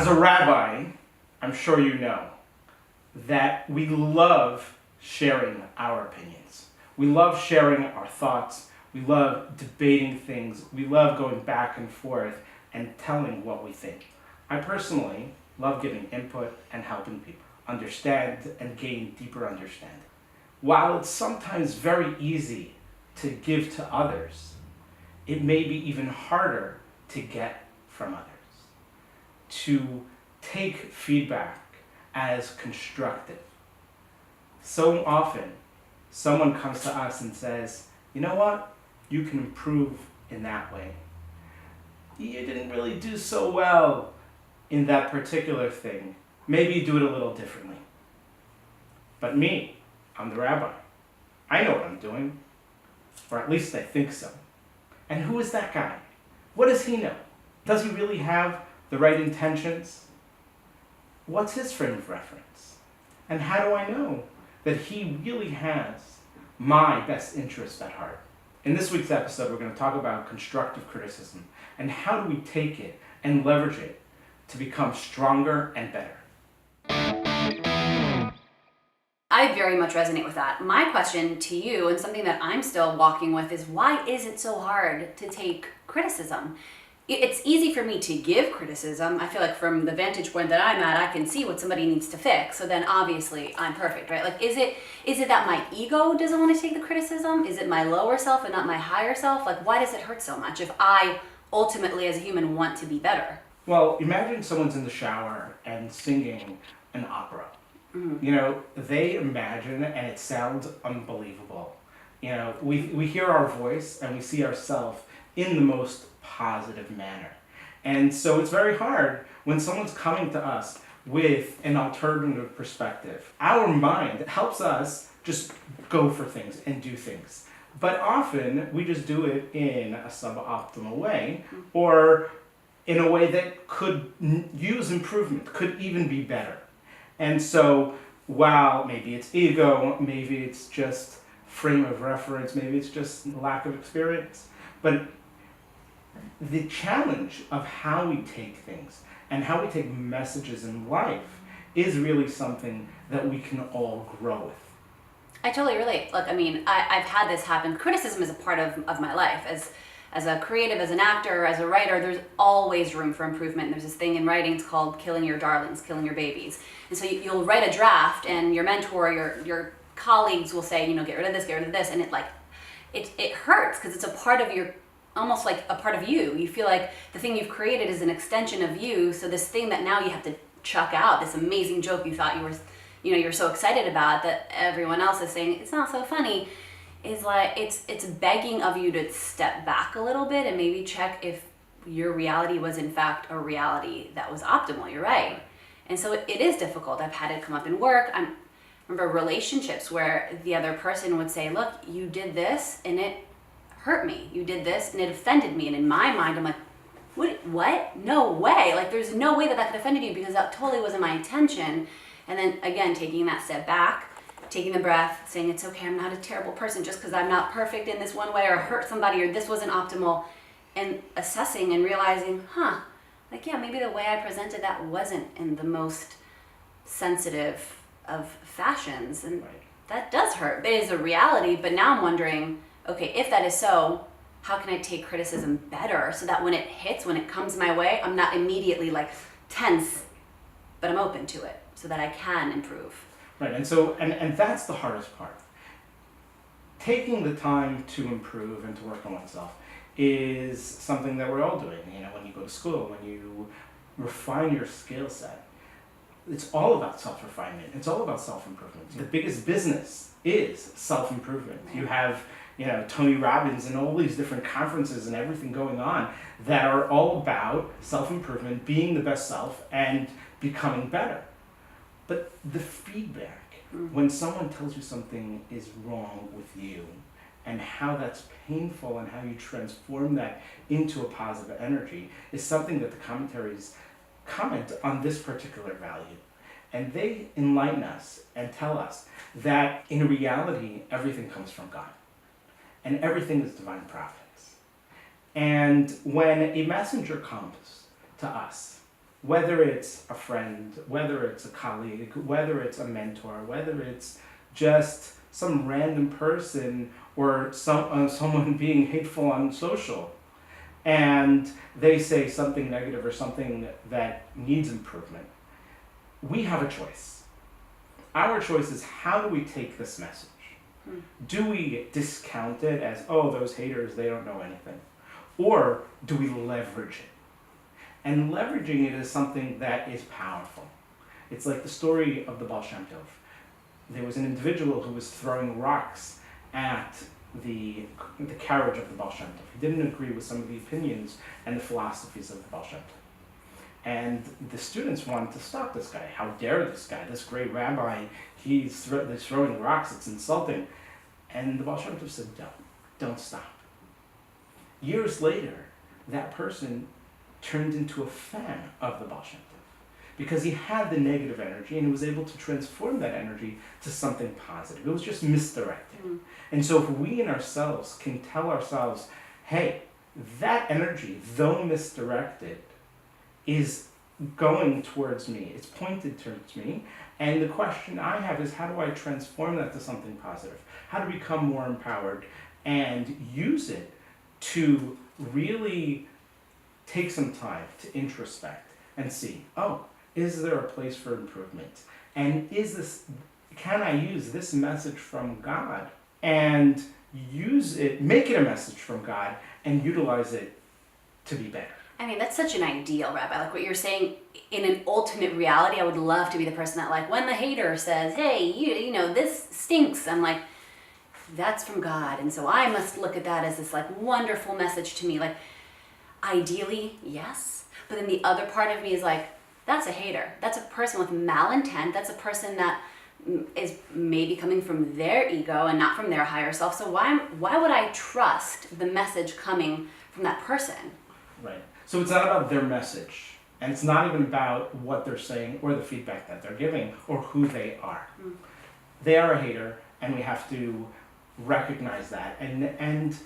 a rabbi, I'm sure you know that we love sharing our opinions. We love sharing our thoughts. We love debating things. We love going back and forth and telling what we think. I personally love giving input and helping people understand and gain deeper understanding. While it's sometimes very easy to give to others, it may be even harder to get from others. To take feedback as constructive. So often, someone comes to us and says, you know what? You can improve in that way. You didn't really do so well in that particular thing. Maybe do it a little differently. But me, I'm the rabbi. I know what I'm doing. Or at least I think so. And who is that guy? What does he know? Does he really have the right intentions? What's his frame of reference? And how do I know that he really has my best interest at heart? In this week's episode, we're going to talk about constructive criticism and how do we take it and leverage it to become stronger and better. I very much resonate with that. My question to you, and something that I'm still walking with, is why is it so hard to take criticism? It's easy for me to give criticism. I feel like from the vantage point that I'm at, I can see what somebody needs to fix. So then obviously I'm perfect, right? Like, is it that my ego doesn't want to take the criticism? Is it my lower self and not my higher self? Like, why does it hurt so much if I ultimately as a human want to be better? Well, imagine someone's in the shower and singing an opera. Mm-hmm. You know, they imagine and it sounds unbelievable. You know, we hear our voice and we see ourselves in the most positive manner. And so it's very hard when someone's coming to us with an alternative perspective. Our mind helps us just go for things and do things. But often we just do it in a suboptimal way or in a way that could use improvement, could even be better. And so while maybe it's ego, maybe it's just frame of reference, maybe it's just lack of experience, but the challenge of how we take things and how we take messages in life is really something that we can all grow with. I totally relate. Look, I mean, I've had this happen. Criticism is a part of my life. As a creative, as an actor, as a writer, there's always room for improvement. There's this thing in writing, it's called killing your darlings, killing your babies. And so you'll write a draft and your mentor, your colleagues will say, you know, get rid of this, and it hurts because it's a part of your, almost like a part of you. You feel like the thing you've created is an extension of you, so this thing that now you have to chuck out, this amazing joke you thought you're so excited about that everyone else is saying, it's not so funny, is like, it's begging of you to step back a little bit and maybe check if your reality was in fact a reality that was optimal. You're right. And so it is difficult. I've had it come up in work. I remember relationships where the other person would say, look, you did this and it hurt me. You did this and it offended me. And in my mind, I'm like, what? No way. Like, there's no way that could offend you because that totally wasn't my intention. And then again, taking that step back, taking the breath, saying it's okay, I'm not a terrible person just because I'm not perfect in this one way or hurt somebody or this wasn't optimal, and assessing and realizing, like, yeah, maybe the way I presented that wasn't in the most sensitive of fashions, and that does hurt. It is a reality, but now I'm wondering, okay, if that is so, how can I take criticism better so that when it hits, when it comes my way, I'm not immediately like tense, but I'm open to it so that I can improve. Right, and so, and that's the hardest part. Taking the time to improve and to work on oneself is something that we're all doing. You know, when you go to school, when you refine your skill set, it's all about self-refinement. It's all about self-improvement. The biggest business is self-improvement. You have, you know, Tony Robbins and all these different conferences and everything going on that are all about self-improvement, being the best self, and becoming better. But the feedback, when someone tells you something is wrong with you, and how that's painful and how you transform that into a positive energy, is something that the commentaries comment on this particular value. And they enlighten us and tell us that in reality, everything comes from God. And everything is divine providence. And when a messenger comes to us Whether it's a friend, whether it's a colleague, whether it's a mentor, whether it's just some random person or someone being hateful on social, and they say something negative or something that needs improvement, we have a choice. Our choice is, how do we take this message? Do we discount it as, oh, those haters, they don't know anything? Or do we leverage it? And leveraging it is something that is powerful. It's like the story of the Baal Shem Tov. There was an individual who was throwing rocks at the carriage of the Baal Shem Tov. He didn't agree with some of the opinions and the philosophies of the Baal Shem Tov. And the students wanted to stop this guy. How dare this guy, this great rabbi, he's throwing rocks, it's insulting. And the Baal Shem Tov said, don't stop. Years later, that person turned into a fan of the Baal Shem Tov because he had the negative energy and he was able to transform that energy to something positive. It was just misdirected. And so if we in ourselves can tell ourselves, hey, that energy, though misdirected, is going towards me, it's pointed towards me, and the question I have is, how do I transform that to something positive? How to become more empowered and use it to really take some time to introspect and see, oh, is there a place for improvement? And can I use this message from God and use it, make it a message from God and utilize it to be better? I mean, that's such an ideal, Rabbi. Like what you're saying, in an ultimate reality, I would love to be the person that, like, when the hater says, hey, you know, this stinks, I'm like, that's from God. And so I must look at that as this, like, wonderful message to me. Like, ideally, yes. But then the other part of me is like, that's a hater. That's a person with malintent. That's a person that is maybe coming from their ego and not from their higher self. So why would I trust the message coming from that person? Right. So it's not about their message, and it's not even about what they're saying or the feedback that they're giving or who they are. They are a hater, and we have to recognize that and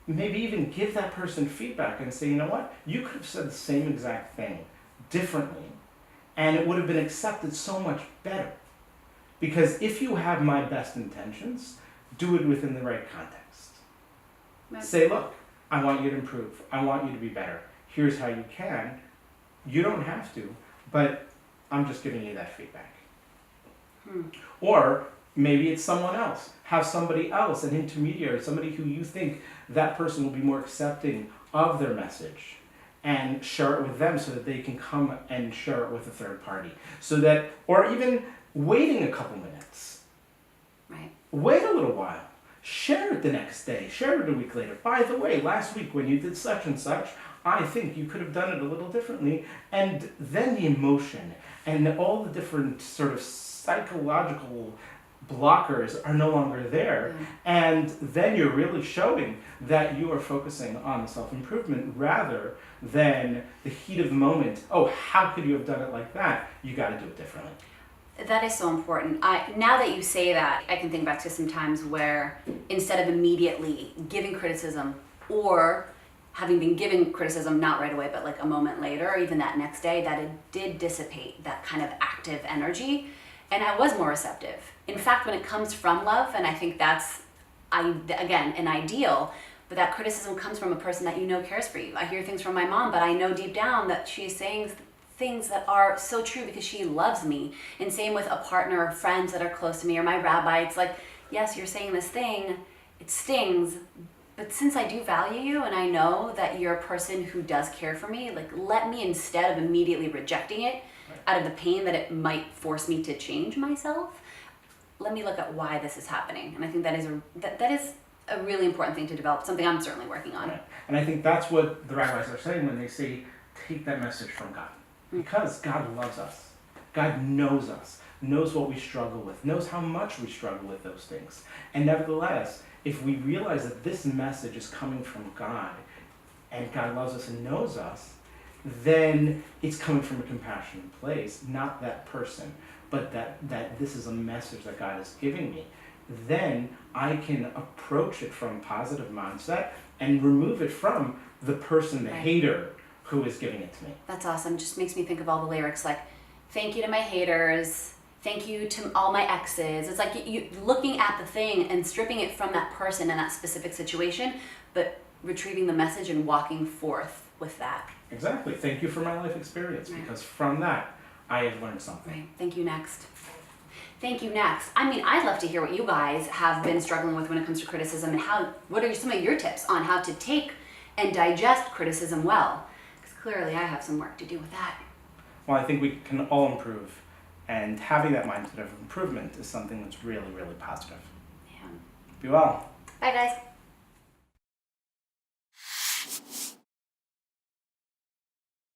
maybe even give that person feedback and say, you know what, you could have said the same exact thing differently, and it would have been accepted so much better. Because if you have my best intentions, do it within the right context. Right. Say, look, I want you to improve. I want you to be better. Here's how you can. You don't have to, but I'm just giving you that feedback. Or maybe it's someone else. Have somebody else, an intermediary, somebody who you think that person will be more accepting of their message, and share it with them so that they can come and share it with a third party. So that, or even waiting a couple minutes. Right. Wait a little while. Share it the next day. Share it a week later. By the way, last week when you did such and such, I think you could have done it a little differently. And then the emotion and all the different sort of psychological blockers are no longer there. And then you're really showing that you are focusing on the self-improvement rather than the heat of the moment. Oh, how could you have done it like that? You got to do it differently. That is so important. Now that you say that, I can think back to some times where instead of immediately giving criticism or having been given criticism, not right away, but like a moment later, or even that next day, that it did dissipate that kind of active energy. And I was more receptive. In fact, when it comes from love, and I think that's, again, an ideal, but that criticism comes from a person that you know cares for you. I hear things from my mom, but I know deep down that she's saying things that are so true because she loves me. And same with a partner or friends that are close to me or my rabbi. It's like, yes, you're saying this thing, it stings, but since I do value you and I know that you're a person who does care for me, like, let me, instead of immediately rejecting it out of the pain that it might force me to change myself, let me look at why this is happening. And I think that is a really important thing to develop, something I'm certainly working on. Right. And I think that's what the rabbis are saying when they say, take that message from God. Because God loves us. God knows us, knows what we struggle with, knows how much we struggle with those things. And nevertheless, if we realize that this message is coming from God, and God loves us and knows us, then it's coming from a compassionate place, not that person, but that this is a message that God is giving me. Then I can approach it from a positive mindset and remove it from the person, the hater, who is giving it to me. That's awesome. Just makes me think of all the lyrics like, thank you to my haters, thank you to all my exes. It's like you looking at the thing and stripping it from that person in that specific situation, but retrieving the message and walking forth with that. Exactly. Thank you for my life experience, because from that, I have learned something. Right. Thank you, next. Thank you, next. I mean, I'd love to hear what you guys have been struggling with when it comes to criticism, and what are some of your tips on how to take and digest criticism well? Because clearly I have some work to do with that. Well, I think we can all improve, and having that mindset of improvement is something that's really, really positive. Yeah. Be well. Bye, guys.